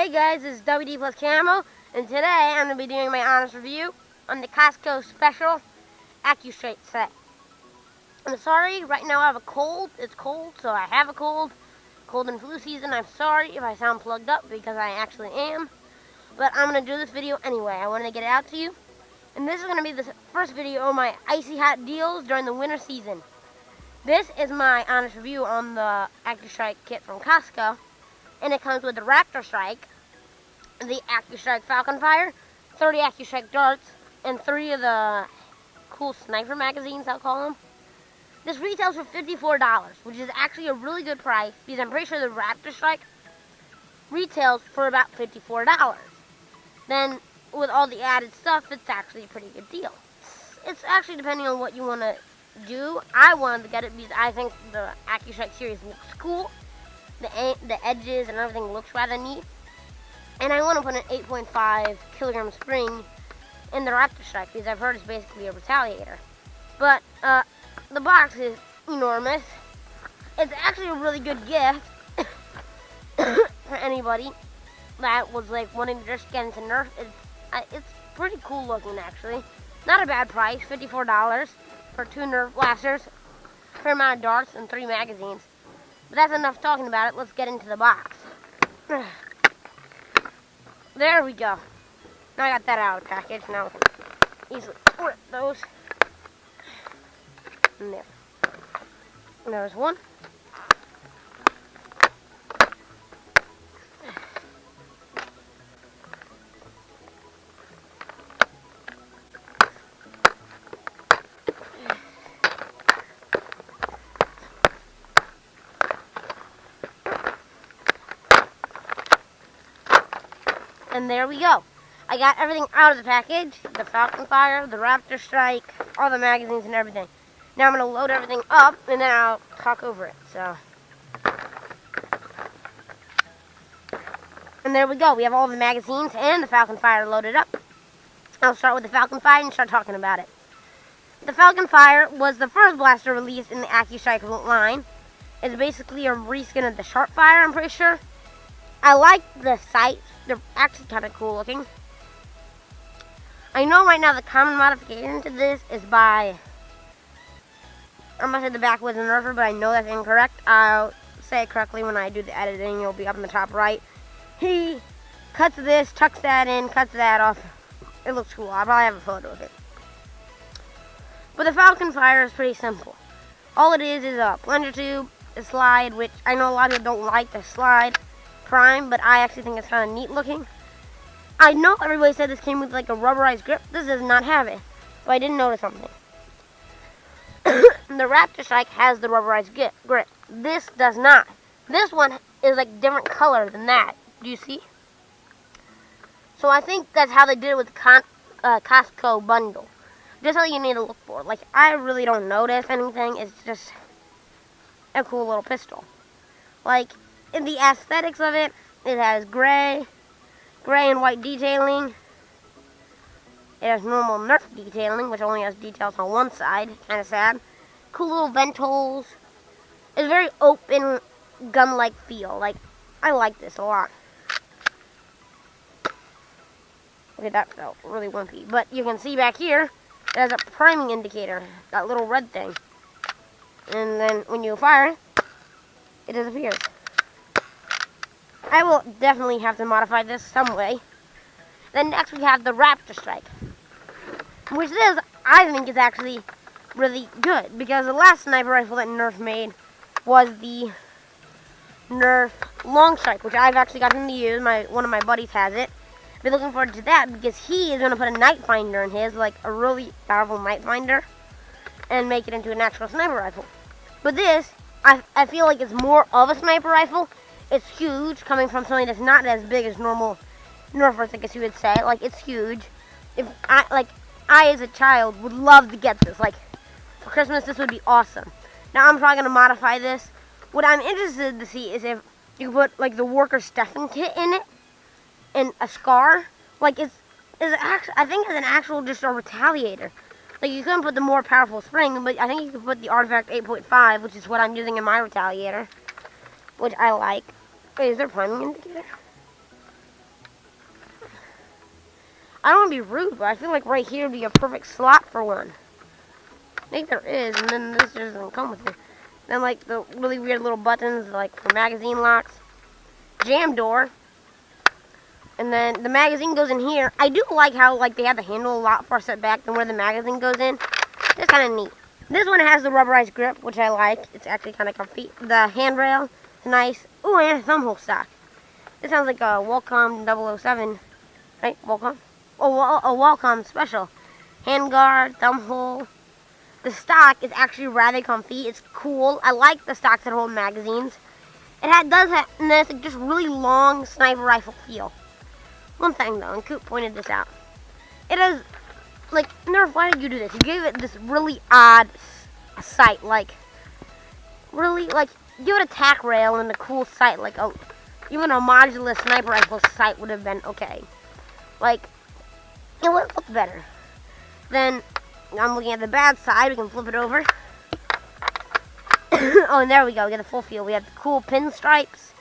Hey guys, this is WD Plus Camo, and today I'm going to be doing my honest review on the Costco Special Accustrike set. I'm sorry, right now I have a cold. It's cold, so I have a cold. Cold and flu season. I'm sorry if I sound plugged up because I actually am. But I'm going to do this video anyway. I wanted to get it out to you. And this is going to be the first video of my icy hot deals during the winter season. This is my honest review on the Accustrike kit from Costco. And it comes with the Raptor Strike, the Accustrike Falcon Fire, 30 Accustrike darts, and 3 of the cool sniper magazines, I'll call them. This retails for $54, which is actually a really good price because I'm pretty sure the Raptor Strike retails for about $54. Then, with all the added stuff, it's actually a pretty good deal. It's actually depending on what you want to do. I wanted to get it because I think the Accustrike series looks cool. The edges and everything looks rather neat. And I want to put an 8.5 kilogram spring in the Raptor Strike because I've heard it's basically a retaliator. But the box is enormous. It's actually a really good gift for anybody that was like wanting to just get into Nerf. It's pretty cool looking actually. Not a bad price, $54 for 2 Nerf blasters, fair amount of darts, and 3 magazines. But that's enough talking about it. Let's get into the box. There we go. Now I got that out of the package. Now we can easily rip those. And there. And there's one. And there we go. I got everything out of the package. The Falcon Fire, the Raptor Strike, all the magazines and everything. Now I'm going to load everything up and then I'll talk over it. And there we go. We have all the magazines and the Falcon Fire loaded up. I'll start with the Falcon Fire and start talking about it. The Falcon Fire was the first blaster released in the Accustrike line. It's basically a reskin of the Sharpfire, I'm pretty sure. I like the sights. They're actually kind of cool looking. I know right now the common modification to this is by, I'm going to say the backwards and nerfer, but I know that's incorrect. I'll say it correctly when I do the editing. It'll be up in the top right. He cuts this, tucks that in, cuts that off. It looks cool. I'll probably have a photo of it. But the Falcon Fire is pretty simple. All it is a plunger tube, a slide, which I know a lot of people don't like the slide prime, but I actually think it's kind of neat looking. I know everybody said this came with like a rubberized grip. This does not have it, but I didn't notice something. The Raptor Strike has the rubberized grip. This does not. This one is like different color than that. Do you see? So I think that's how they did it with the Costco bundle. Just how you need to look for. Like, I really don't notice anything. It's just a cool little pistol. Like, in the aesthetics of it, it has gray and white detailing. It has normal Nerf detailing, which only has details on one side. Kind of sad. Cool little vent holes. It's a very open, gun-like feel. Like, I like this a lot. Okay, that felt really wimpy. But you can see back here, it has a priming indicator. That little red thing. And then when you fire, it disappears. I will definitely have to modify this some way. Then next we have the Raptor Strike, which I think is actually really good because the last sniper rifle that Nerf made was the Nerf Long Strike, which I've actually gotten to use. One of my buddies has it. I've been looking forward to that because he is going to put a night finder in his, like a really powerful night finder, and make it into a natural sniper rifle. But this, I feel like it's more of a sniper rifle. It's huge, coming from something that's not as big as normal Nerfers, I guess you would say. Like, it's huge. I as a child would love to get this. Like, for Christmas, this would be awesome. Now, I'm probably going to modify this. What I'm interested to see is if you put, like, the Worker Stuffing Kit in it, and a scar. Like, I think it's an actual, just a retaliator. Like, you couldn't put the more powerful spring, but I think you could put the Artifact 8.5, which is what I'm using in my retaliator, which I like. Wait, is there a priming indicator? I don't want to be rude, but I feel like right here would be a perfect slot for one. I think there is, and then this just doesn't come with it. Then like the really weird little buttons, like for magazine locks, jam door, and then the magazine goes in here. I do like how like they have the handle a lot far set back than where the magazine goes in. It's kind of neat. This one has the rubberized grip, which I like. It's actually kind of comfy. The handrail is nice. Ooh, and a thumb hole stock. This sounds like a Wacom 007, right? Wacom? Oh, a Wacom special. Handguard, thumb hole. The stock is actually rather comfy. It's cool. I like the stocks that hold magazines. Does have this just really long sniper rifle feel. One thing though, and Coop pointed this out. It has, like, Nerf, why did you do this? You gave it this really odd sight, like, really, like, give it a tack rail and a cool sight, like, even a modular sniper rifle sight would have been okay. Like, it would look better. Then, I'm looking at the bad side, we can flip it over. Oh, and there we go, we get the full feel. We have the cool pinstripes.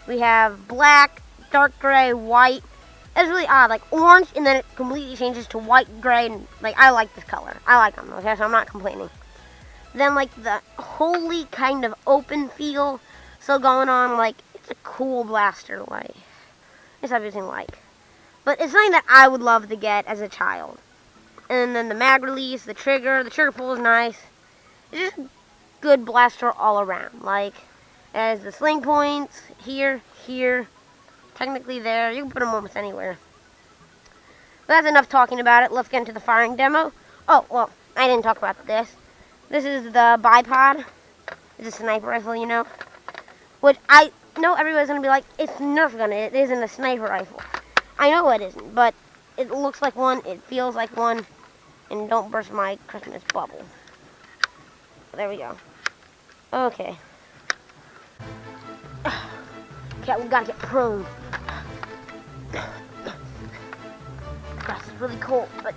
We have black, dark gray, white. It's really odd, like orange, and then it completely changes to white, gray, and like I like this color. I like them, okay, so I'm not complaining. Then like the wholly kind of open feel still going on, like it's a cool blaster, like it's everything like. But it's something that I would love to get as a child. And then the mag release, the trigger pull is nice. It's just a good blaster all around. Like, it has the sling points here, technically there. You can put them almost anywhere. But that's enough talking about it. Let's get into the firing demo. Oh, well, I didn't talk about this. This is the bipod. It's a sniper rifle, you know. Which I know everybody's going to be like, it's Nerf gun. It isn't a sniper rifle. I know it isn't, but it looks like one. It feels like one. And don't burst my Christmas bubble. There we go. Okay. Okay, we gotta get prone. Grass is really cold, but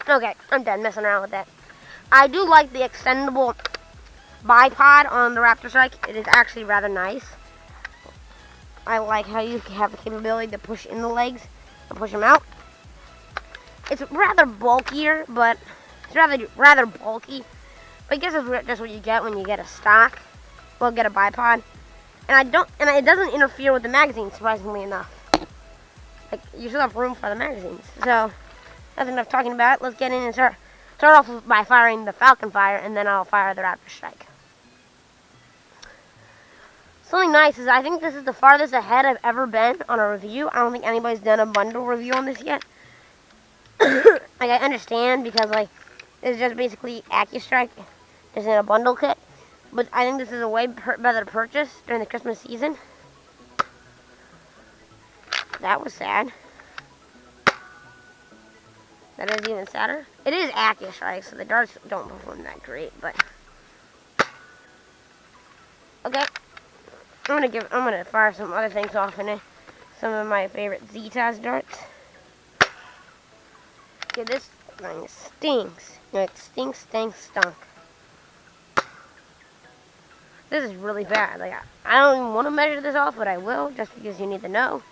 okay, I'm done messing around with that. I do like the extendable bipod on the Accustrike. It is actually rather nice. I like how you have the capability to push in the legs and push them out. It's rather bulkier, but it's rather bulky. But I guess it's just what you get when you get a stock. Well, get a bipod, and it doesn't interfere with the magazine, surprisingly enough. Like, you still have room for the magazines. So that's enough talking about it. Let's get in and start off by firing the Falcon Fire, and then I'll fire the Accustrike. Something nice is I think this is the farthest ahead I've ever been on a review. I don't think anybody's done a bundle review on this yet. Like, I understand because like it's just basically Accustrike just in a bundle kit. But I think this is a way better purchase during the Christmas season. That was sad. That is even sadder. It is Accustrike, so the darts don't perform that great, but okay. I'm gonna fire some other things off in it. Some of my favorite ZTAS darts. Okay, this thing stinks. It stinks, stunk. This is really bad. Like, I don't even want to measure this off, but I will, just because you need to know.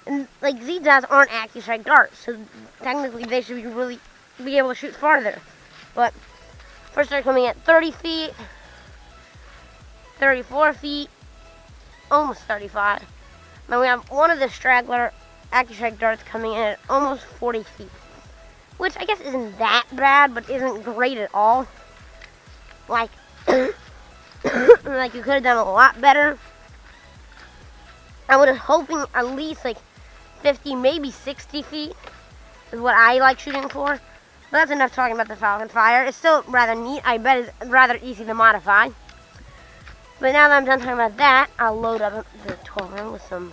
And like, ZTAS aren't Accustrike darts, so technically they should be able to shoot farther. But first they're coming at 30 feet, 34 feet, almost 35. Then we have one of the straggler Accustrike darts coming in at almost 40 feet. Which I guess isn't that bad, but isn't great at all. Like, like you could have done a lot better. I was hoping at least like 50, maybe 60 feet is what I like shooting for. But that's enough talking about the Falcon Fire. It's still rather neat. I bet it's rather easy to modify. But now that I'm done talking about that, I'll load up the 12 round with some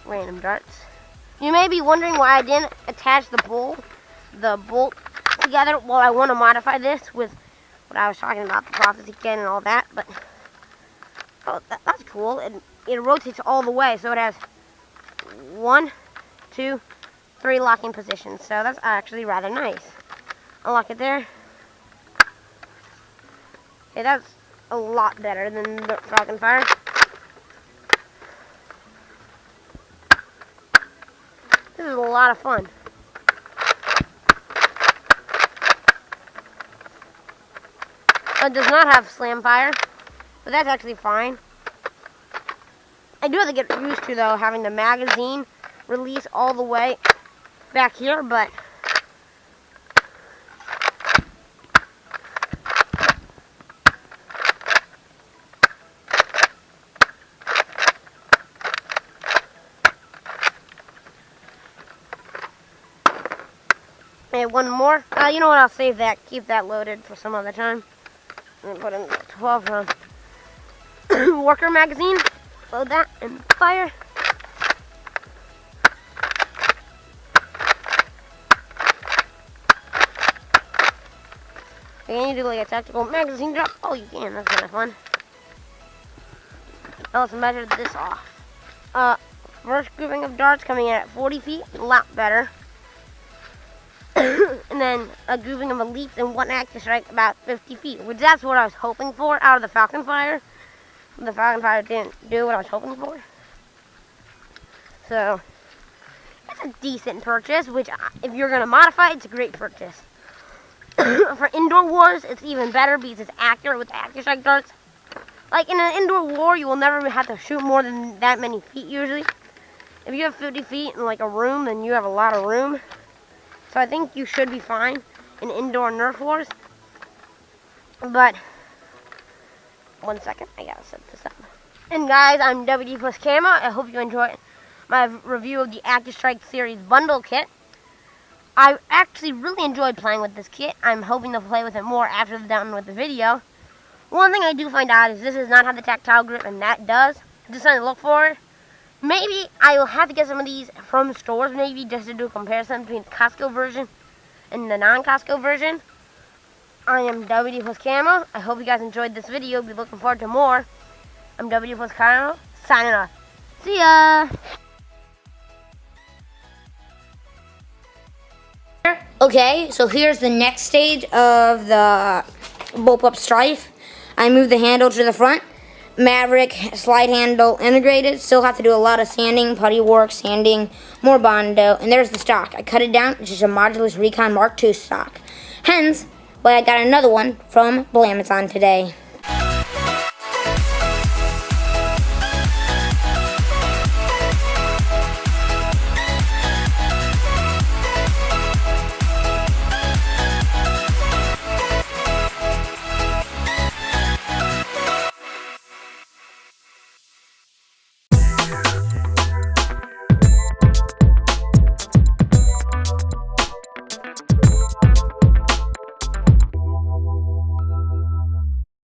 random darts. You may be wondering why I didn't attach the bolt together. Well, I want to modify this with what I was talking about, the prophecy kit and all that. But oh, that's cool. It rotates all the way, so it has 1, 2, 3 locking positions. So that's actually rather nice. I'll lock it there. Okay, that's a lot better than the Falcon Fire. This is a lot of fun. It does not have slam fire, but that's actually fine. I do have to get used to, though, having the magazine release all the way back here, but okay, one more. You know what? I'll save that. Keep that loaded for some other time. I'm gonna put in 12 round worker magazine. Load that and fire. Okay, you do like a tactical magazine drop. Oh, you can. That's kind of fun. Now let's measure this off. First grouping of darts coming in at 40 feet, a lot better. And then a grouping of elites and one Accustrike about 50 feet, which that's what I was hoping for out of the Falcon Fire. The Falcon Fire didn't do what I was hoping for. So, it's a decent purchase, which if you're going to modify, it's a great purchase. For indoor wars, it's even better because it's accurate with the Accustrike darts. Like in an indoor war, you will never have to shoot more than that many feet usually. If you have 50 feet in like a room, then you have a lot of room. So I think you should be fine in indoor Nerf wars. But, one second, I gotta set this up. And guys, I'm WD Plus Camo. I hope you enjoyed my review of the Accustrike series bundle kit. I actually really enjoyed playing with this kit. I'm hoping to play with it more after I'm done with the video. One thing I do find out is this does not have the tactile grip, and that does. Just something to look for. Maybe I will have to get some of these from stores, maybe, just to do a comparison between the Costco version and the non-Costco version. I am WD Plus Camo. I hope you guys enjoyed this video. Be looking forward to more. I'm WD Plus Camo, signing off. See ya! Okay, so here's the next stage of the bullpup Strife. I moved the handle to the front. Maverick slide handle integrated. Still have to do a lot of sanding, putty work, sanding, more Bondo. And there's the stock. I cut it down. It's just a Modulus Recon Mark II stock. Hence, why I got another one from Amazon today.